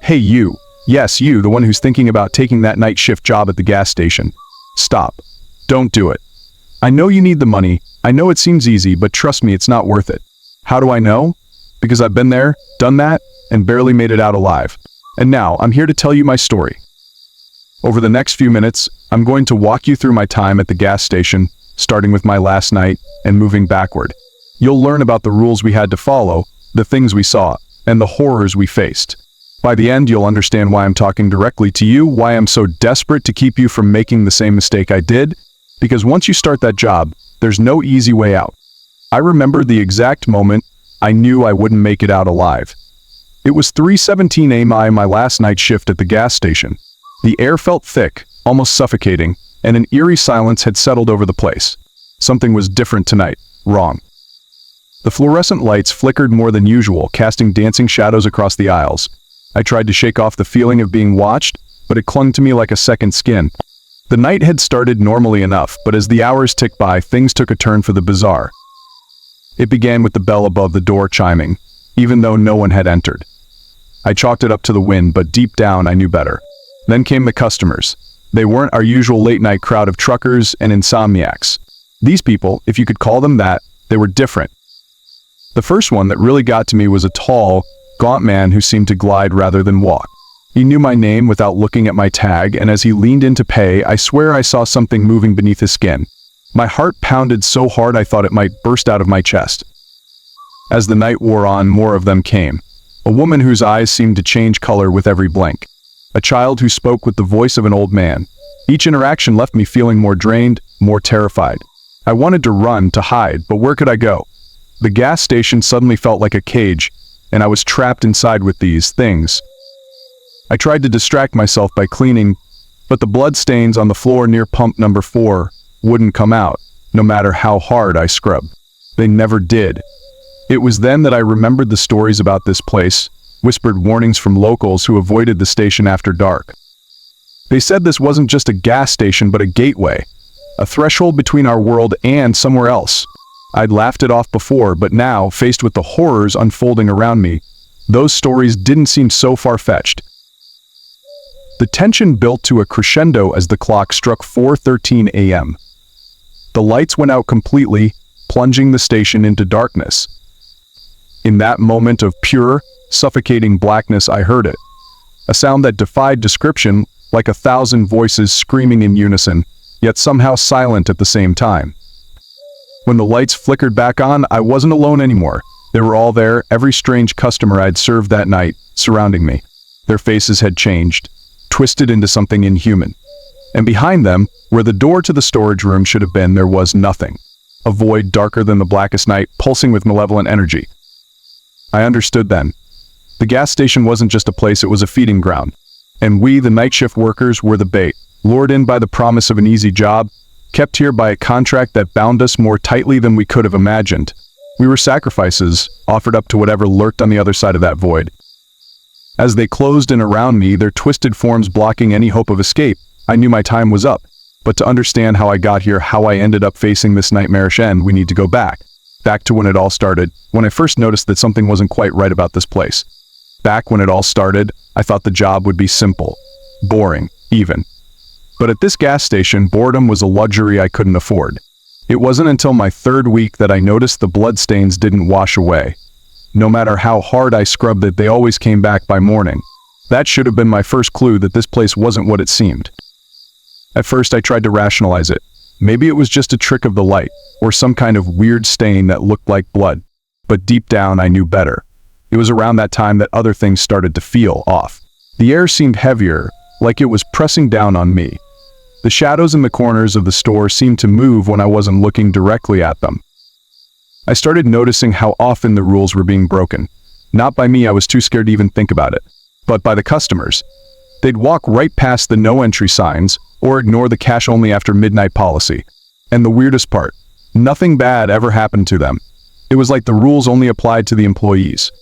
Hey you. Yes, you, the one who's thinking about taking that night shift job at the gas station. Stop. Don't do it. I know you need the money. I know it seems easy, but trust me, it's not worth it. How do I know? Because I've been there, done that, and barely made it out alive. And now, I'm here to tell you my story. Over the next few minutes, I'm going to walk you through my time at the gas station, starting with my last night and moving backward. You'll learn about the rules we had to follow, the things we saw, and the horrors we faced. By the end, you'll understand why I'm talking directly to you, why I'm so desperate to keep you from making the same mistake I did, because once you start that job, there's no easy way out. I remember the exact moment I knew I wouldn't make it out alive. It was 3:17 a.m. my last night shift at the gas station. The air felt thick, almost suffocating, and an eerie silence had settled over the place. Something was different tonight, wrong. The fluorescent lights flickered more than usual, casting dancing shadows across the aisles. I tried to shake off the feeling of being watched, but it clung to me like a second skin. The night had started normally enough, but as the hours ticked by, things took a turn for the bizarre. It began with the bell above the door chiming, even though no one had entered. I chalked it up to the wind, but deep down I knew better. Then came the customers. They weren't our usual late-night crowd of truckers and insomniacs. These people, if you could call them that, they were different. The first one that really got to me was a tall, gaunt man who seemed to glide rather than walk. He knew my name without looking at my tag, and as he leaned in to pay, I swear I saw something moving beneath his skin. My heart pounded so hard I thought it might burst out of my chest. As the night wore on, more of them came. A woman whose eyes seemed to change color with every blink. A child who spoke with the voice of an old man. Each interaction left me feeling more drained, more terrified. I wanted to run, to hide, but where could I go? The gas station suddenly felt like a cage, and I was trapped inside with these things. I tried to distract myself by cleaning, but the blood stains on the floor near pump number 4 wouldn't come out, no matter how hard I scrubbed. They never did. It was then that I remembered the stories about this place, whispered warnings from locals who avoided the station after dark. They said this wasn't just a gas station but a gateway, a threshold between our world and somewhere else. I'd laughed it off before, but now, faced with the horrors unfolding around me, those stories didn't seem so far-fetched. The tension built to a crescendo as the clock struck 4:13 a.m. The lights went out completely, plunging the station into darkness. In that moment of pure, suffocating blackness, I heard it. A sound that defied description, like 1,000 voices screaming in unison, yet somehow silent at the same time. When the lights flickered back on, I wasn't alone anymore. They were all there, every strange customer I'd served that night, surrounding me. Their faces had changed, twisted into something inhuman. And behind them, where the door to the storage room should have been, there was nothing. A void darker than the blackest night, pulsing with malevolent energy. I understood then. The gas station wasn't just a place, it was a feeding ground. And we, the night shift workers, were the bait, lured in by the promise of an easy job, kept here by a contract that bound us more tightly than we could have imagined. We were sacrifices, offered up to whatever lurked on the other side of that void. As they closed in around me, their twisted forms blocking any hope of escape, I knew my time was up. But to understand how I got here, how I ended up facing this nightmarish end, we need to go back to when it all started, when I first noticed that something wasn't quite right about this place. Back when it all started, I thought the job would be simple, boring, even. But at this gas station, boredom was a luxury I couldn't afford. It wasn't until my 3rd week that I noticed the bloodstains didn't wash away. No matter how hard I scrubbed it, they always came back by morning. That should have been my first clue that this place wasn't what it seemed. At first I tried to rationalize it. Maybe it was just a trick of the light, or some kind of weird stain that looked like blood. But deep down I knew better. It was around that time that other things started to feel off. The air seemed heavier, like it was pressing down on me. The shadows in the corners of the store seemed to move when I wasn't looking directly at them. I started noticing how often the rules were being broken. Not by me, I was too scared to even think about it, but by the customers. They'd walk right past the no entry signs, or ignore the cash only after midnight policy. And the weirdest part, nothing bad ever happened to them. It was like the rules only applied to the employees.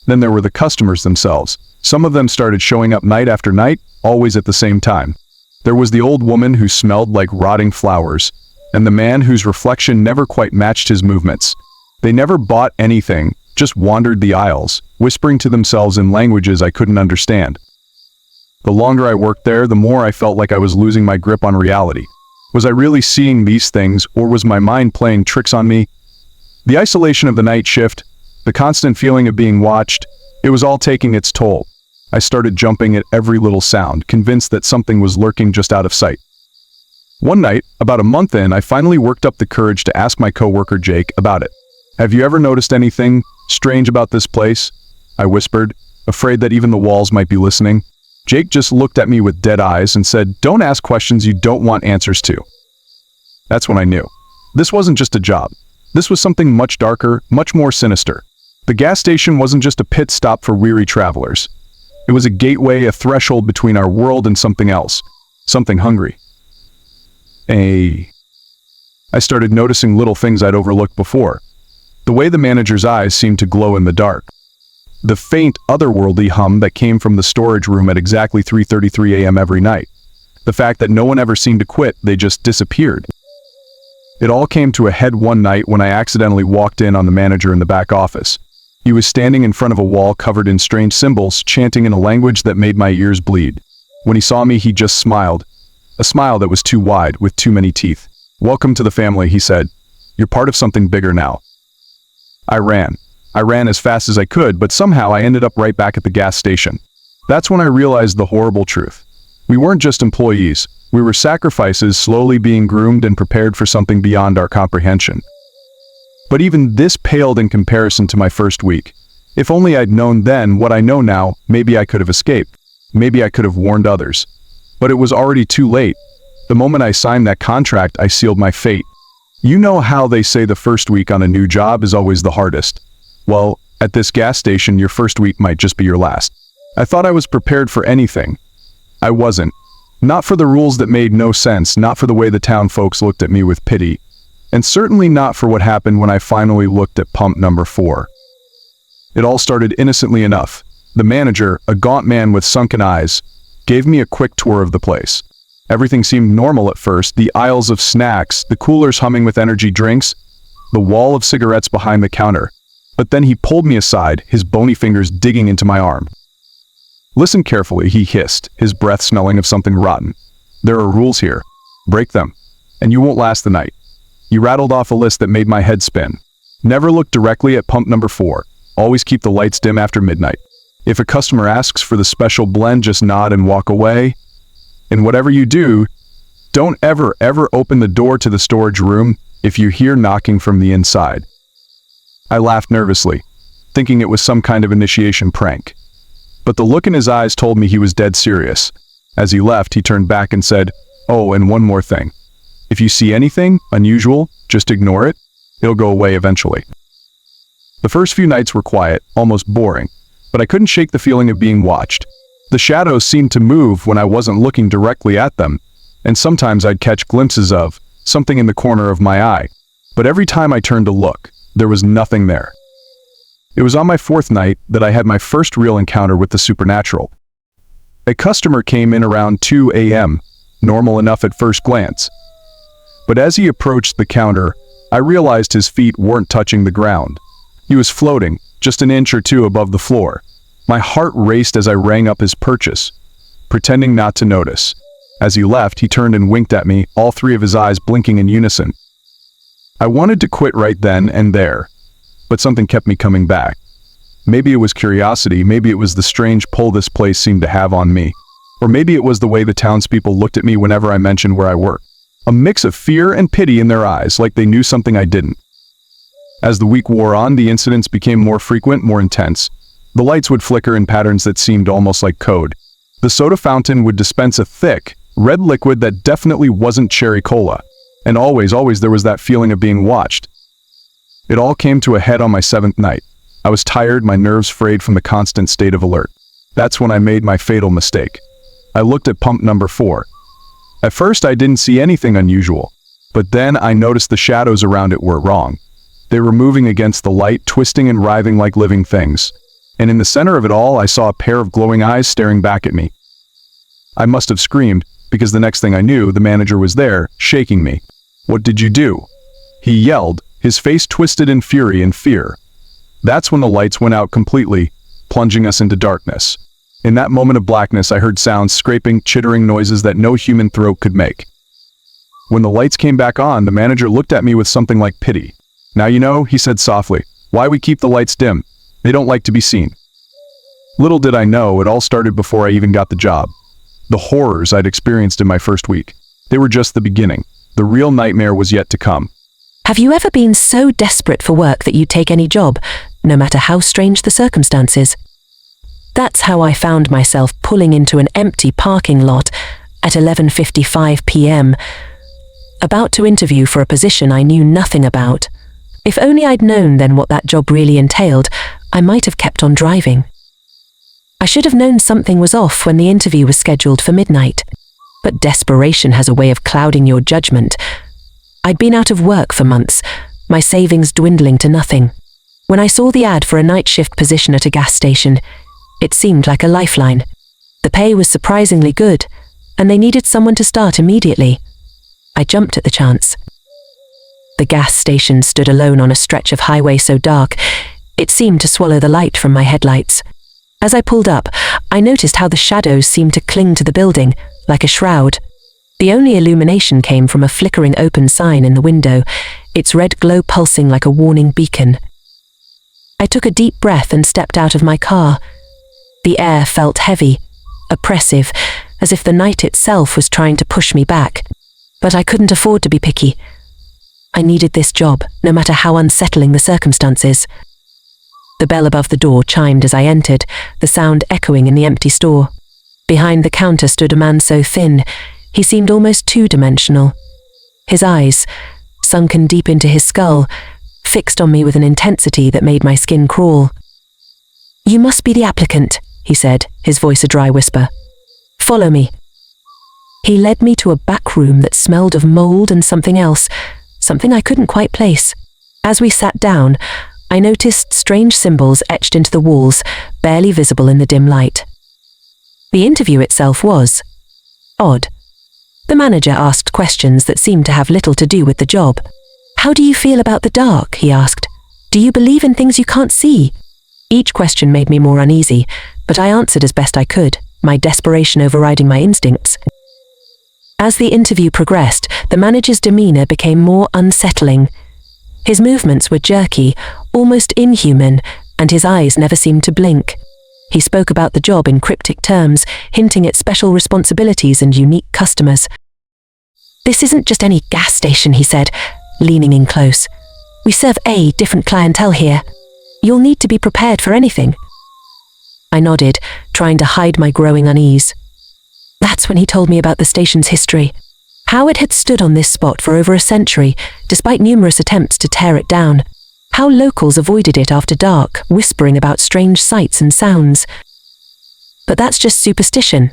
Then there were the customers themselves. Some of them started showing up night after night, always at the same time. There was the old woman who smelled like rotting flowers, and the man whose reflection never quite matched his movements. They never bought anything, just wandered the aisles, whispering to themselves in languages I couldn't understand. The longer I worked there, the more I felt like I was losing my grip on reality. Was I really seeing these things, or was my mind playing tricks on me? The isolation of the night shift, the constant feeling of being watched, it was all taking its toll. I started jumping at every little sound, convinced that something was lurking just out of sight. One night, about a month in, I finally worked up the courage to ask my coworker Jake about it. "Have you ever noticed anything strange about this place?" I whispered, afraid that even the walls might be listening. Jake just looked at me with dead eyes and said, "Don't ask questions you don't want answers to." That's when I knew. This wasn't just a job. This was something much darker, much more sinister. The gas station wasn't just a pit stop for weary travelers. It was a gateway, a threshold between our world and something else. Something hungry. I started noticing little things I'd overlooked before. The way the manager's eyes seemed to glow in the dark. The faint, otherworldly hum that came from the storage room at exactly 3:33 a.m. every night. The fact that no one ever seemed to quit, they just disappeared. It all came to a head one night when I accidentally walked in on the manager in the back office. He was standing in front of a wall covered in strange symbols, chanting in a language that made my ears bleed. When he saw me, he just smiled. A smile that was too wide, with too many teeth. "Welcome to the family," he said. "You're part of something bigger now." I ran. I ran as fast as I could, but somehow I ended up right back at the gas station. That's when I realized the horrible truth. We weren't just employees. We were sacrifices slowly being groomed and prepared for something beyond our comprehension. But even this paled in comparison to my first week. If only I'd known then what I know now, maybe I could have escaped. Maybe I could have warned others. But it was already too late. The moment I signed that contract, I sealed my fate. You know how they say the first week on a new job is always the hardest. Well, at this gas station, your first week might just be your last. I thought I was prepared for anything. I wasn't. Not for the rules that made no sense, not for the way the town folks looked at me with pity, and certainly not for what happened when I finally looked at pump number 4. It all started innocently enough. The manager, a gaunt man with sunken eyes, gave me a quick tour of the place. Everything seemed normal at first, the aisles of snacks, the coolers humming with energy drinks, the wall of cigarettes behind the counter. But then he pulled me aside, his bony fingers digging into my arm. "Listen carefully," he hissed, his breath smelling of something rotten. "There are rules here. Break them, and you won't last the night." He rattled off a list that made my head spin. Never look directly at pump number 4. Always keep the lights dim after midnight. If a customer asks for the special blend, just nod and walk away. And whatever you do, don't ever open the door to the storage room if you hear knocking from the inside. I laughed nervously, thinking it was some kind of initiation prank. But the look in his eyes told me he was dead serious. As he left, he turned back and said, "Oh, and one more thing. If you see anything unusual, just ignore it. It'll go away eventually." The first few nights were quiet, almost boring, but I couldn't shake the feeling of being watched. The shadows seemed to move when I wasn't looking directly at them, and sometimes I'd catch glimpses of something in the corner of my eye. But every time I turned to look, there was nothing there. It was on my 4th night that I had my first real encounter with the supernatural. A customer came in around 2 a.m., normal enough at first glance. But as he approached the counter, I realized his feet weren't touching the ground. He was floating, just an inch or two above the floor. My heart raced as I rang up his purchase, pretending not to notice. As he left, he turned and winked at me, all 3 of his eyes blinking in unison. I wanted to quit right then and there, but something kept me coming back. Maybe it was curiosity, maybe it was the strange pull this place seemed to have on me, or maybe it was the way the townspeople looked at me whenever I mentioned where I worked. A mix of fear and pity in their eyes, like they knew something I didn't. As the week wore on, the incidents became more frequent, more intense. The lights would flicker in patterns that seemed almost like code. The soda fountain would dispense a thick, red liquid that definitely wasn't cherry cola. And always there was that feeling of being watched. It all came to a head on my 7th night. I was tired, my nerves frayed from the constant state of alert. That's when I made my fatal mistake. I looked at pump number 4. At first I didn't see anything unusual, but then I noticed the shadows around it were wrong. They were moving against the light, twisting and writhing like living things. And in the center of it all, I saw a pair of glowing eyes staring back at me. I must have screamed, because the next thing I knew, the manager was there, shaking me. "What did you do?" He yelled, his face twisted in fury and fear. That's when the lights went out completely, plunging us into darkness. In that moment of blackness, I heard sounds, scraping, chittering noises that no human throat could make. When the lights came back on, the manager looked at me with something like pity. "Now you know," he said softly, "why we keep the lights dim. They don't like to be seen." Little did I know, it all started before I even got the job. The horrors I'd experienced in my first week, they were just the beginning. The real nightmare was yet to come. Have you ever been so desperate for work that you'd take any job, no matter how strange the circumstances? That's how I found myself pulling into an empty parking lot at 11:55 p.m., about to interview for a position I knew nothing about. If only I'd known then what that job really entailed, I might have kept on driving. I should have known something was off when the interview was scheduled for midnight. But desperation has a way of clouding your judgment. I'd been out of work for months, my savings dwindling to nothing. When I saw the ad for a night shift position at a gas station, it seemed like a lifeline. The pay was surprisingly good, and they needed someone to start immediately. I jumped at the chance. The gas station stood alone on a stretch of highway so dark, it seemed to swallow the light from my headlights. As I pulled up, I noticed how the shadows seemed to cling to the building, like a shroud. The only illumination came from a flickering open sign in the window, its red glow pulsing like a warning beacon. I took a deep breath and stepped out of my car. The air felt heavy, oppressive, as if the night itself was trying to push me back. But I couldn't afford to be picky. I needed this job, no matter how unsettling the circumstances. The bell above the door chimed as I entered, the sound echoing in the empty store. Behind the counter stood a man so thin, he seemed almost two-dimensional. His eyes, sunken deep into his skull, fixed on me with an intensity that made my skin crawl. "You must be the applicant," he said, his voice a dry whisper. "Follow me." He led me to a back room that smelled of mold and something else, something I couldn't quite place. As we sat down, I noticed strange symbols etched into the walls, barely visible in the dim light. The interview itself was odd. The manager asked questions that seemed to have little to do with the job. "How do you feel about the dark?" he asked. "Do you believe in things you can't see?" Each question made me more uneasy, but I answered as best I could, my desperation overriding my instincts. As the interview progressed, the manager's demeanor became more unsettling. His movements were jerky, almost inhuman, and his eyes never seemed to blink. He spoke about the job in cryptic terms, hinting at special responsibilities and unique customers. "This isn't just any gas station," he said, leaning in close. "We serve a different clientele here. You'll need to be prepared for anything." I nodded, trying to hide my growing unease. That's when he told me about the station's history. How it had stood on this spot for over a century, despite numerous attempts to tear it down. How locals avoided it after dark, whispering about strange sights and sounds. "But that's just superstition,"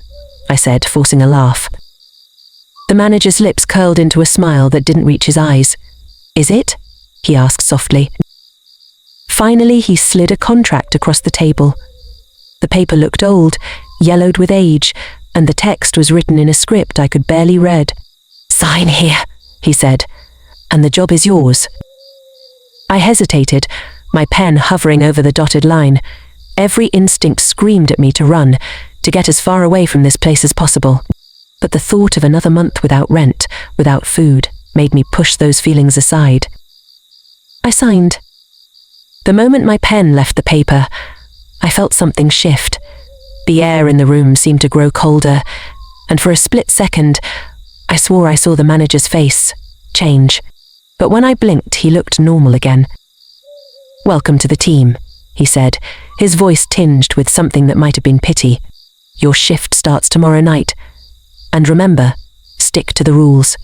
I said, forcing a laugh. The manager's lips curled into a smile that didn't reach his eyes. "Is it?" he asked softly. Finally, he slid a contract across the table. The paper looked old, yellowed with age, and the text was written in a script I could barely read. "Sign here," he said, "and the job is yours." I hesitated, my pen hovering over the dotted line. Every instinct screamed at me to run, to get as far away from this place as possible. But the thought of another month without rent, without food, made me push those feelings aside. I signed. The moment my pen left the paper, I felt something shift. The air in the room seemed to grow colder, and for a split second, I swore I saw the manager's face change. But when I blinked, he looked normal again. "Welcome to the team," he said, his voice tinged with something that might have been pity. "Your shift starts tomorrow night. And remember, stick to the rules."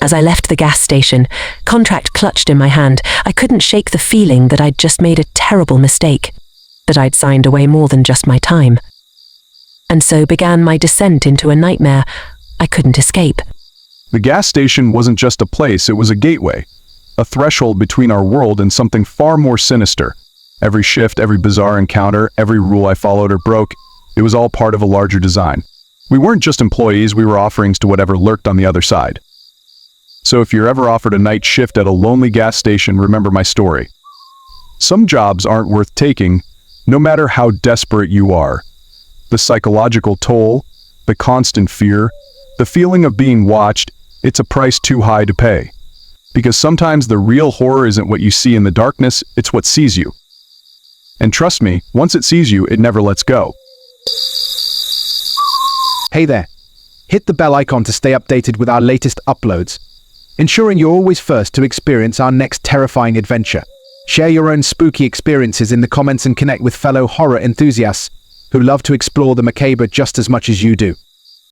As I left the gas station, contract clutched in my hand. I couldn't shake the feeling that I'd just made a terrible mistake, that I'd signed away more than just my time. And so began my descent into a nightmare I couldn't escape. The gas station wasn't just a place, it was a gateway, a threshold between our world and something far more sinister. Every shift, every bizarre encounter, every rule I followed or broke, it was all part of a larger design. We weren't just employees, we were offerings to whatever lurked on the other side. So if you're ever offered a night shift at a lonely gas station, remember my story. Some jobs aren't worth taking, no matter how desperate you are. The psychological toll, the constant fear, the feeling of being watched, it's a price too high to pay. Because sometimes the real horror isn't what you see in the darkness, it's what sees you. And trust me, once it sees you, it never lets go. Hey there. Hit the bell icon to stay updated with our latest uploads, ensuring you're always first to experience our next terrifying adventure. Share your own spooky experiences in the comments and connect with fellow horror enthusiasts who love to explore the macabre just as much as you do.